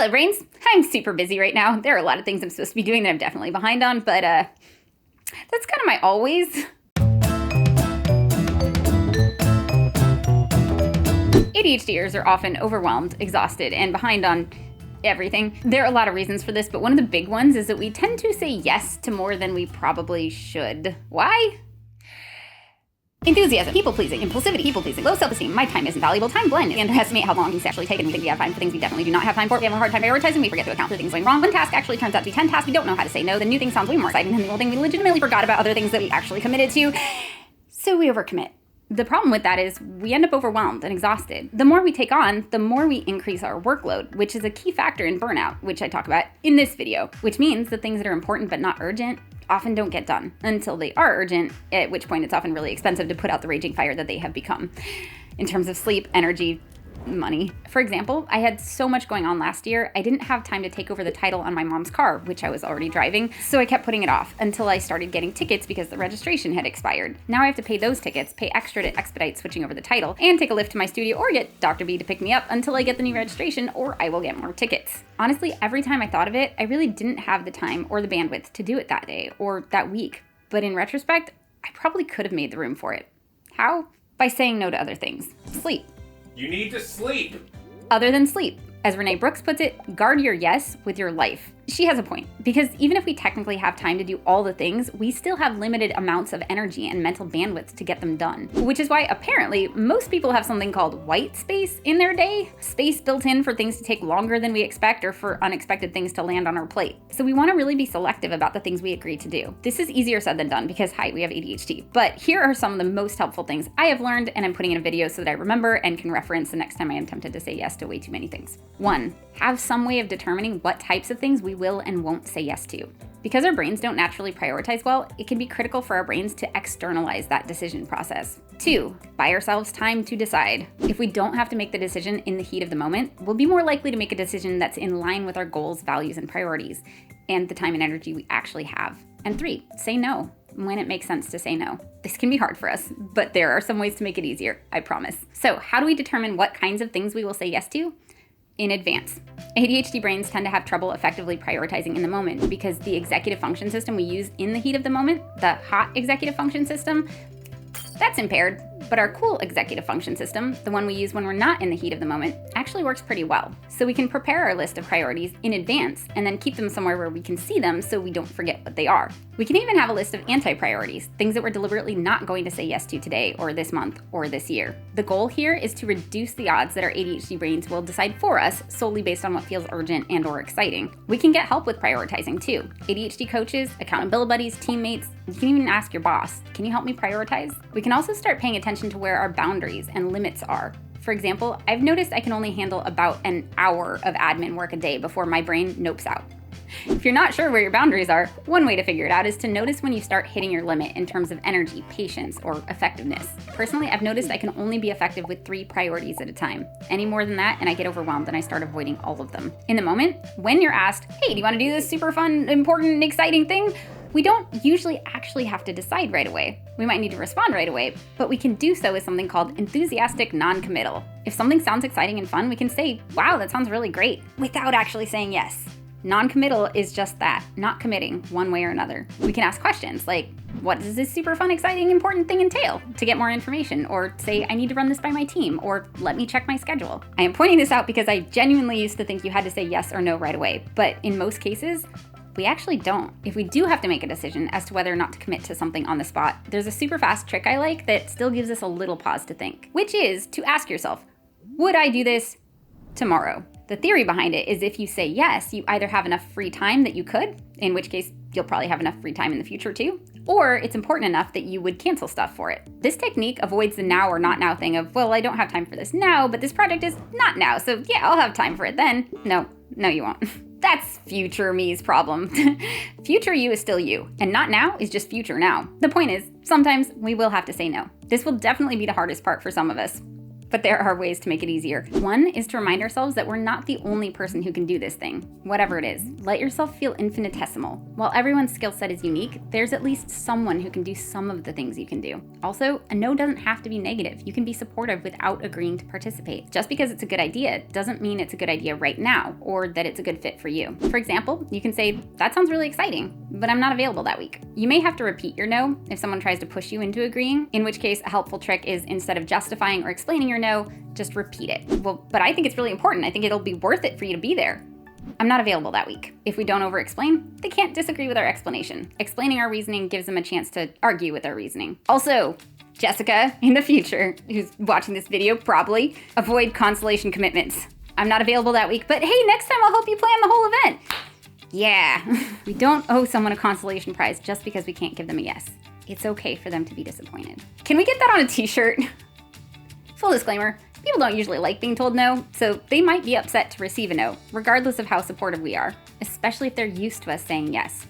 Hello, brains. I'm super busy right now. There are a lot of things I'm supposed to be doing that I'm definitely behind on, but that's kind of my always. ADHDers are often overwhelmed, exhausted, and behind on everything. There are a lot of reasons for this, but one of the big ones is that we tend to say yes to more than we probably should. Why? Enthusiasm, people-pleasing, impulsivity, people-pleasing, low self-esteem, my time isn't valuable, time blend, and underestimate how long things actually take, and we think we have time for things we definitely do not have time for. We have a hard time prioritizing, we forget to account for things going wrong. One task actually turns out to be 10 tasks, we don't know how to say no, the new thing sounds way more exciting than the old thing, we legitimately forgot about other things that we actually committed to, so we overcommit. The problem with that is we end up overwhelmed and exhausted. The more we take on, the more we increase our workload, which is a key factor in burnout, which I talk about in this video, which means the things that are important but not urgent often don't get done until they are urgent, at which point it's often really expensive to put out the raging fire that they have become in terms of sleep, energy, money. For example, I had so much going on last year, I didn't have time to take over the title on my mom's car, which I was already driving, so I kept putting it off until I started getting tickets because the registration had expired. Now I have to pay those tickets, pay extra to expedite switching over the title, and take a lift to my studio or get Dr. B to pick me up until I get the new registration, or I will get more tickets. Honestly, every time I thought of it, I really didn't have the time or the bandwidth to do it that day or that week. But in retrospect, I probably could have made the room for it. How? By saying no to other things. Sleep. You need to sleep. Other than sleep. As Renee Brooks puts it, guard your yes with your life. She has a point, because even if we technically have time to do all the things, we still have limited amounts of energy and mental bandwidth to get them done. Which is why apparently most people have something called white space in their day, space built in for things to take longer than we expect or for unexpected things to land on our plate. So we want to really be selective about the things we agree to do. This is easier said than done because, hi, we have ADHD. But here are some of the most helpful things I have learned, and I'm putting in a video so that I remember and can reference the next time I am tempted to say yes to way too many things. 1. Have some way of determining what types of things we will and won't say yes to. Because our brains don't naturally prioritize well, it can be critical for our brains to externalize that decision process. 2. Buy ourselves time to decide. If we don't have to make the decision in the heat of the moment, we'll be more likely to make a decision that's in line with our goals, values, and priorities, and the time and energy we actually have. And 3. Say no when it makes sense to say no. This can be hard for us, but there are some ways to make it easier, I promise. So how do we determine what kinds of things we will say yes to? In advance. ADHD brains tend to have trouble effectively prioritizing in the moment because the executive function system we use in the heat of the moment, the hot executive function system, that's impaired. But our cool executive function system, the one we use when we're not in the heat of the moment, actually works pretty well. So we can prepare our list of priorities in advance and then keep them somewhere where we can see them so we don't forget what they are. We can even have a list of anti-priorities, things that we're deliberately not going to say yes to today or this month or this year. The goal here is to reduce the odds that our ADHD brains will decide for us solely based on what feels urgent and or exciting. We can get help with prioritizing too. ADHD coaches, accountability buddies, teammates, you can even ask your boss, can you help me prioritize? We can also start paying attention to where our boundaries and limits are. For example, I've noticed I can only handle about an hour of admin work a day before my brain nopes out. If you're not sure where your boundaries are, one way to figure it out is to notice when you start hitting your limit in terms of energy, patience, or effectiveness. Personally, I've noticed I can only be effective with 3 priorities at a time. Any more than that, and I get overwhelmed and I start avoiding all of them. In the moment, when you're asked, hey, do you want to do this super fun, important, exciting thing? We don't usually actually have to decide right away. We might need to respond right away, but we can do so with something called enthusiastic non-committal. If something sounds exciting and fun, we can say, wow, that sounds really great, without actually saying yes. Non-committal is just that, not committing one way or another. We can ask questions like, what does this super fun, exciting, important thing entail? To get more information, or say, I need to run this by my team, or let me check my schedule. I am pointing this out because I genuinely used to think you had to say yes or no right away, but in most cases, we actually don't. If we do have to make a decision as to whether or not to commit to something on the spot, there's a super fast trick I like that still gives us a little pause to think, which is to ask yourself, would I do this tomorrow? The theory behind it is if you say yes, you either have enough free time that you could, in which case you'll probably have enough free time in the future too, or it's important enough that you would cancel stuff for it. This technique avoids the now or not now thing of, well, I don't have time for this now, but this project is not now, so yeah, I'll have time for it then. No, you won't. That's future me's problem. Future you is still you, and not now is just future now. The point is, sometimes we will have to say no. This will definitely be the hardest part for some of us. But there are ways to make it easier. One is to remind ourselves that we're not the only person who can do this thing, whatever it is. Let yourself feel infinitesimal. While everyone's skill set is unique, there's at least someone who can do some of the things you can do. Also, a no doesn't have to be negative. You can be supportive without agreeing to participate. Just because it's a good idea doesn't mean it's a good idea right now, or that it's a good fit for you. For example, you can say, that sounds really exciting, but I'm not available that week. You may have to repeat your no if someone tries to push you into agreeing, in which case a helpful trick is, instead of justifying or explaining your no, just repeat it. Well, but I think it's really important. I think it'll be worth it for you to be there. I'm not available that week. If we don't over-explain, they can't disagree with our explanation. Explaining our reasoning gives them a chance to argue with our reasoning. Also, Jessica, in the future, who's watching this video probably, avoid consolation commitments. I'm not available that week, but hey, next time I'll help you plan the whole event. Yeah, we don't owe someone a consolation prize just because we can't give them a yes. It's okay for them to be disappointed. Can we get that on a t-shirt? Full disclaimer, people don't usually like being told no, so they might be upset to receive a no, regardless of how supportive we are, especially if they're used to us saying yes.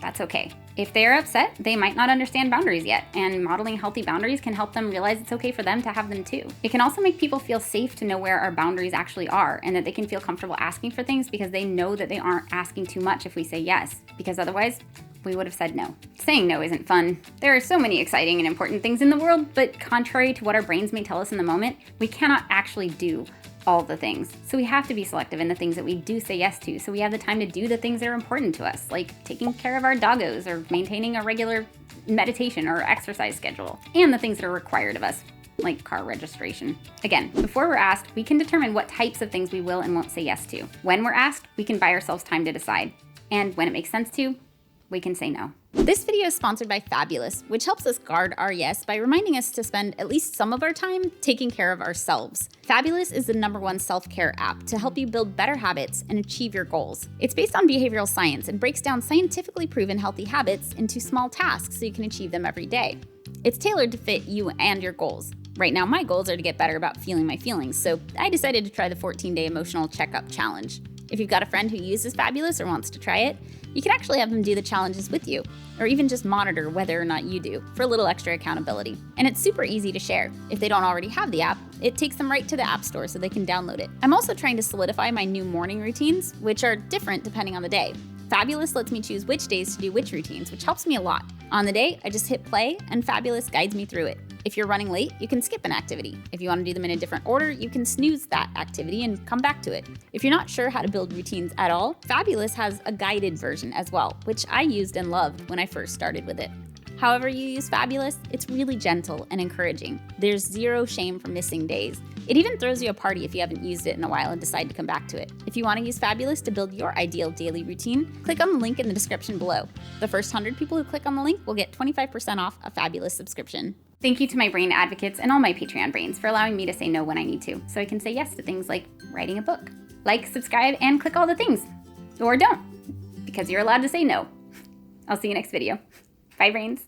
That's okay. If they are upset, they might not understand boundaries yet, and modeling healthy boundaries can help them realize it's okay for them to have them too. It can also make people feel safe to know where our boundaries actually are, and that they can feel comfortable asking for things because they know that they aren't asking too much if we say yes, because otherwise, we would have said no. Saying no isn't fun. There are so many exciting and important things in the world, but contrary to what our brains may tell us in the moment, we cannot actually do all the things. So we have to be selective in the things that we do say yes to, so we have the time to do the things that are important to us, like taking care of our doggos or maintaining a regular meditation or exercise schedule, and the things that are required of us, like car registration. Again, before we're asked, we can determine what types of things we will and won't say yes to. When we're asked, we can buy ourselves time to decide. And when it makes sense to, we can say no. This video is sponsored by Fabulous, which helps us guard our yes by reminding us to spend at least some of our time taking care of ourselves. Fabulous is the #1 self-care app to help you build better habits and achieve your goals. It's based on behavioral science and breaks down scientifically proven healthy habits into small tasks so you can achieve them every day. It's tailored to fit you and your goals. Right now, my goals are to get better about feeling my feelings, so I decided to try the 14-day emotional checkup challenge. If you've got a friend who uses Fabulous or wants to try it, you can actually have them do the challenges with you, or even just monitor whether or not you do, for a little extra accountability. And it's super easy to share. If they don't already have the app, it takes them right to the App Store so they can download it. I'm also trying to solidify my new morning routines, which are different depending on the day. Fabulous lets me choose which days to do which routines, which helps me a lot. On the day, I just hit play, and Fabulous guides me through it. If you're running late, you can skip an activity. If you want to do them in a different order, you can snooze that activity and come back to it. If you're not sure how to build routines at all, Fabulous has a guided version as well, which I used and loved when I first started with it. However you use Fabulous, it's really gentle and encouraging. There's zero shame for missing days. It even throws you a party if you haven't used it in a while and decide to come back to it. If you want to use Fabulous to build your ideal daily routine, click on the link in the description below. The first 100 people who click on the link will get 25% off a Fabulous subscription. Thank you to my brain advocates and all my Patreon brains for allowing me to say no when I need to, so I can say yes to things like writing a book. Like, subscribe, and click all the things. Or don't, because you're allowed to say no. I'll see you next video. Bye, brains.